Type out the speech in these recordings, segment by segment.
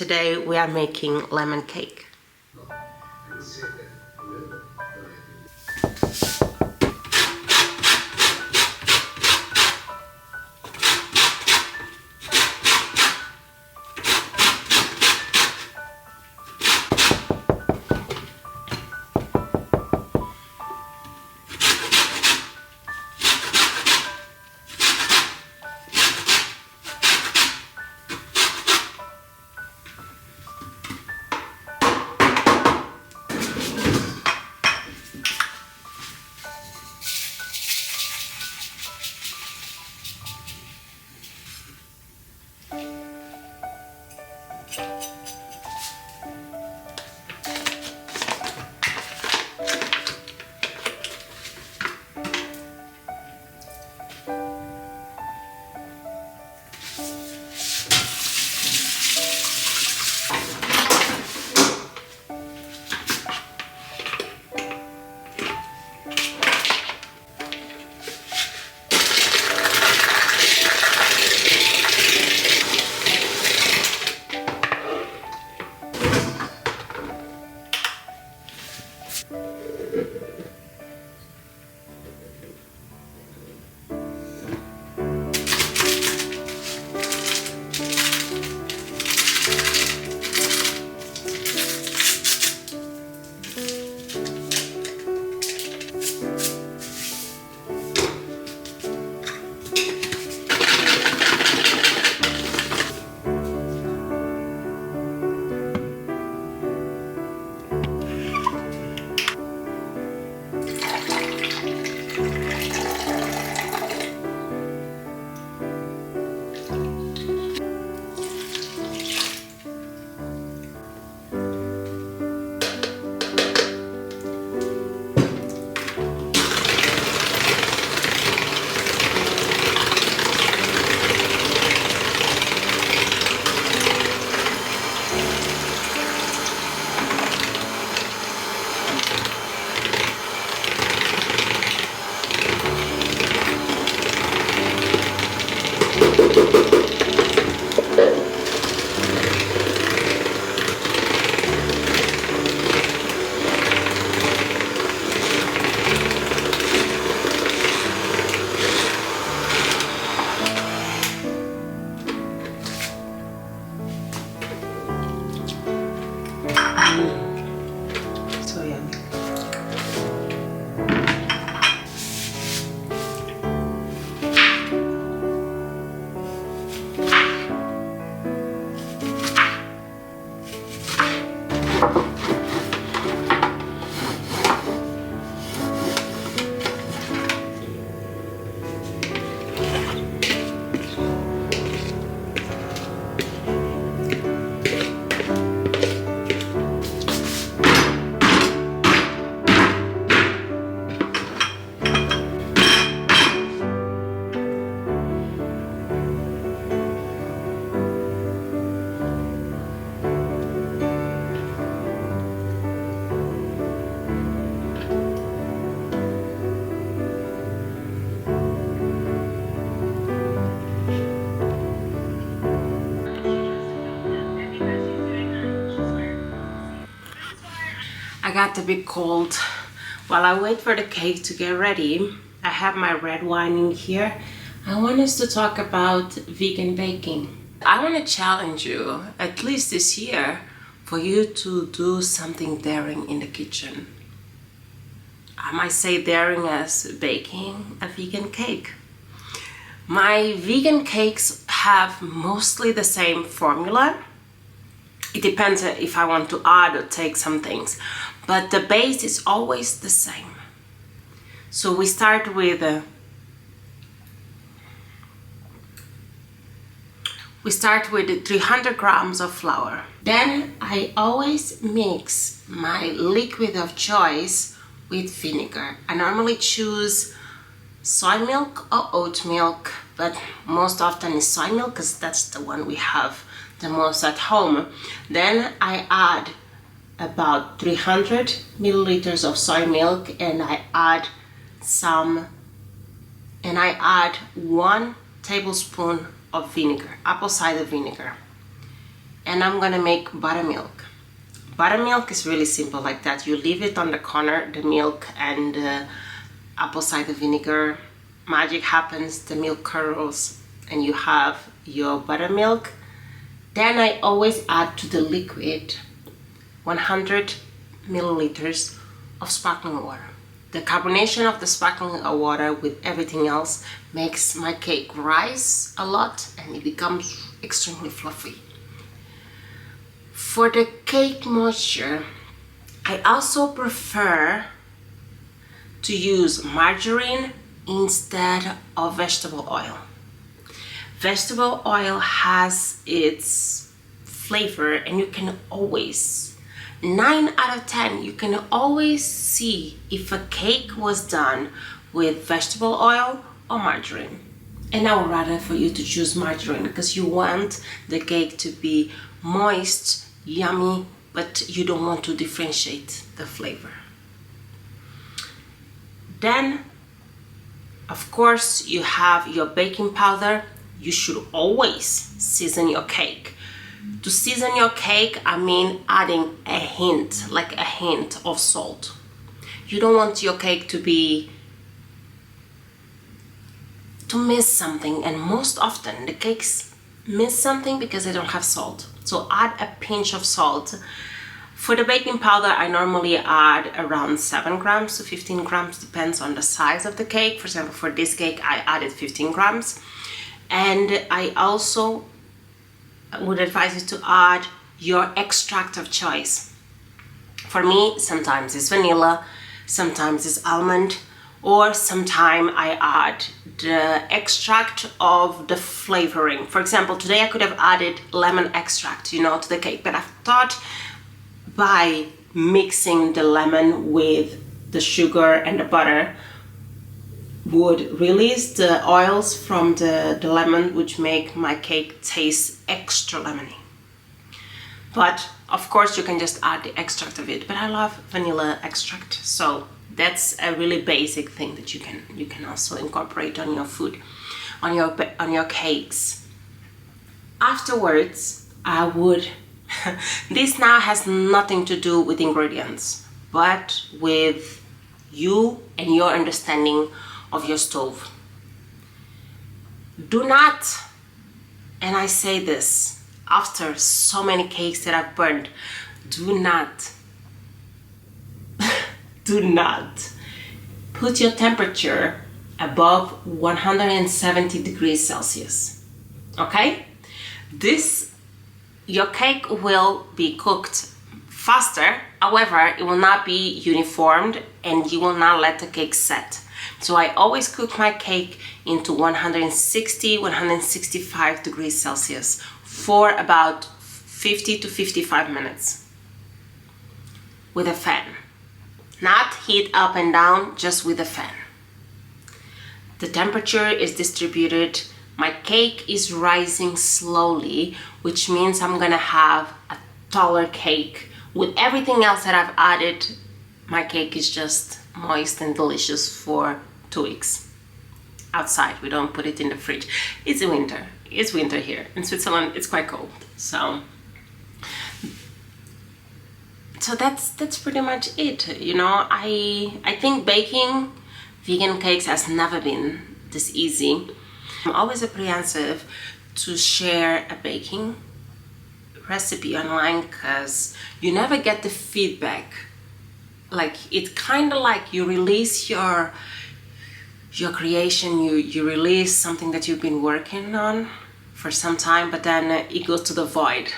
Today we are making lemon cake. So yummy. I got a bit cold. While I wait for the cake to get ready, I have my red wine in here. I want us to talk about vegan baking. I want to challenge you, at least this year, for you to do something daring in the kitchen. I might say daring as baking a vegan cake. My vegan cakes have mostly the same formula. It depends if I want to add or take some things, but the base is always the same. So we start with 300 grams of flour. Then I always mix my liquid of choice with vinegar. I normally choose soy milk or oat milk, but most often is soy milk because that's the one we have the most at home. Then I add about 300 milliliters of soy milk, and I add 1 tablespoon of vinegar, apple cider vinegar. and I'm gonna make buttermilk. Buttermilk is really simple like that. You leave it on the corner, the milk and apple cider vinegar. Magic happens, the milk curdles, and you have your buttermilk. Then I always add to the liquid 100 milliliters of sparkling water. The carbonation of the sparkling water with everything else makes my cake rise a lot and it becomes extremely fluffy. For the cake moisture, I also prefer to use margarine instead of vegetable oil. Vegetable oil has its flavor, and you can always, 9 out of 10, you can always see if a cake was done with vegetable oil or margarine. And I would rather for you to choose margarine because you want the cake to be moist, yummy, but you don't want to differentiate the flavor. Then, of course, you have your baking powder. You should always season your cake. To season your cake, I mean adding a hint, like a hint of salt. You don't want your cake to miss something, and most often the cakes miss something because they don't have salt. So add a pinch of salt. For the baking powder, I normally add around 7 grams to 15 grams, depends on the size of the cake. For example, for this cake, I added 15 grams. And I also would advise you to add your extract of choice. For me, sometimes it's vanilla, sometimes it's almond, or sometimes I add the extract of the flavoring. For example, today I could have added lemon extract, to the cake, but I thought by mixing the lemon with the sugar and the butter would release the oils from the lemon, which make my cake taste extra lemony. But of course you can just add the extract of it, but I love vanilla extract, so that's a really basic thing that you can also incorporate on your food, on your cakes. Afterwards, I would this now has nothing to do with ingredients, but with you and your understanding of your stove. Do not, and I say this after so many cakes that I've burned, do not put your temperature above 170 degrees Celsius. Okay? Your cake will be cooked faster, however, it will not be uniformed and you will not let the cake set. So I always cook my cake into 160, 165 degrees Celsius for about 50 to 55 minutes with a fan. Not heat up and down, just with a fan. The temperature is distributed. My cake is rising slowly, which means I'm gonna have a taller cake. With everything else that I've added, my cake is just moist and delicious for 2 weeks. Outside, we don't put it in the fridge. It's winter. It's winter here. In Switzerland, it's quite cold. So that's pretty much it. I think baking vegan cakes has never been this easy. I'm always apprehensive to share a baking recipe online because you never get the feedback. Like, it's kind of like you release your creation, you release something that you've been working on for some time, but then it goes to the void.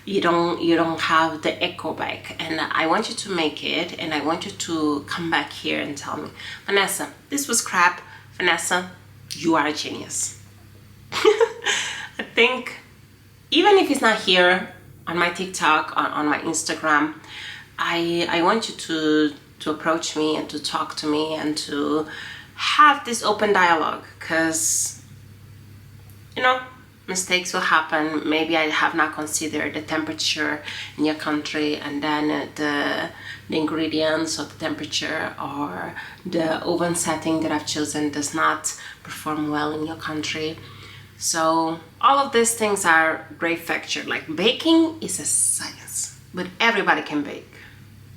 You don't have the echo back, and I want you to make it, and I want you to come back here and tell me, Vanessa, this was crap. Vanessa, you are a genius. I think even if it's not here on my TikTok, on my Instagram, I want you to approach me and to talk to me and to have this open dialogue, because mistakes will happen. Maybe I have not considered the temperature in your country, and then the ingredients or the temperature or the oven setting that I've chosen does not perform well in your country. So all of these things are great factor. Like baking is a science, but everybody can bake.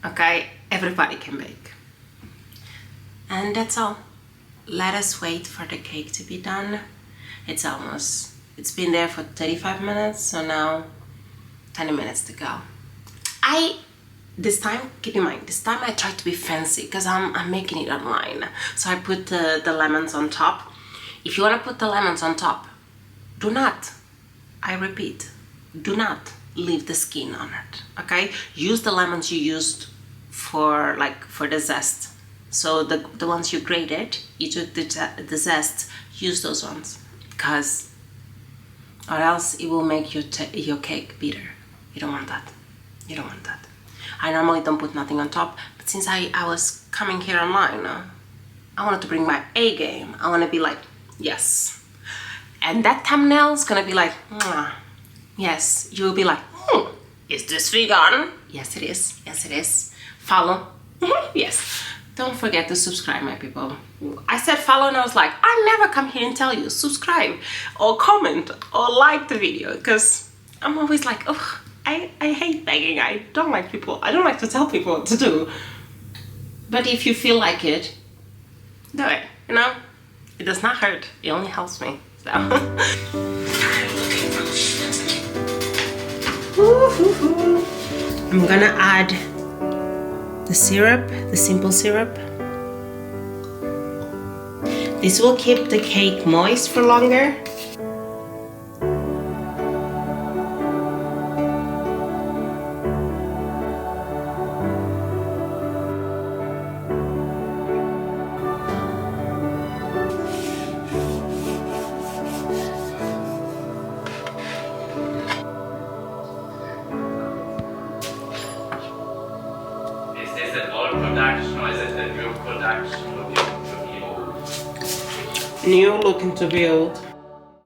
Okay, everybody can bake. And that's all. Let us wait for the cake to be done. It's been there for 35 minutes, so now 20 minutes to go. This time, keep in mind, this time I tried to be fancy because I'm making it online. So I put the lemons on top. If you want to put the lemons on top, do not, I repeat, do not leave the skin on it, okay? Use the lemons you used for the zest. So the ones you grated, you took the zest, use those ones, because or else it will make your cake bitter. You don't want that. You don't want that. I normally don't put nothing on top, but since I was coming here online, I wanted to bring my A game. I want to be like, yes. And that thumbnail's gonna be like, mwah. Yes, you'll be like, is this vegan? Yes, it is. Yes, it is. Follow. Yes. Don't forget to subscribe, my people. I said follow and I was like, I never come here and tell you subscribe or comment or like the video, because I'm always like, oh, I hate begging. I don't like to tell people what to do. But if you feel like it, do it, you know? It does not hurt. It only helps me. So. I'm gonna add the syrup, the simple syrup. This will keep the cake moist for longer. Is it old production or is it a new production looking to be old? New looking to be old.